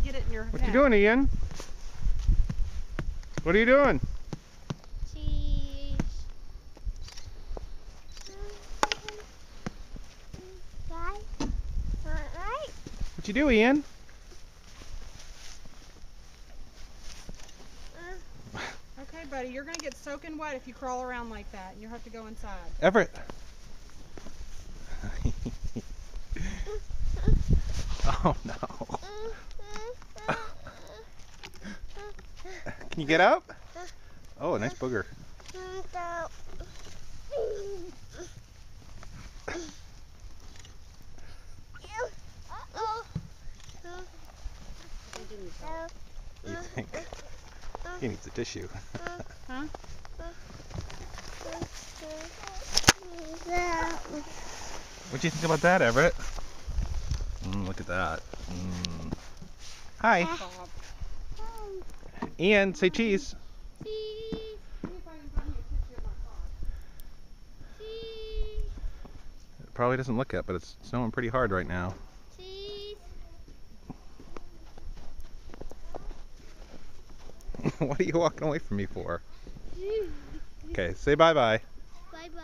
get it in your What head. you doing, Ian? What are you doing? Cheese. What you do, Ian? Okay, buddy, you're going to get soaking wet if you crawl around like that, and you'll have to go inside. Everett. Oh no. Can you get up? Oh, a nice booger. What do you think? He needs a tissue. Huh? What do you think about that, Everett? Look at that. Hi. Bob. Ian, say cheese. Cheese. See if I can find you a picture of my car. Cheese. It probably doesn't look it, but it's snowing pretty hard right now. Cheese. What are you walking away from me for? Okay, say bye-bye. Bye-bye.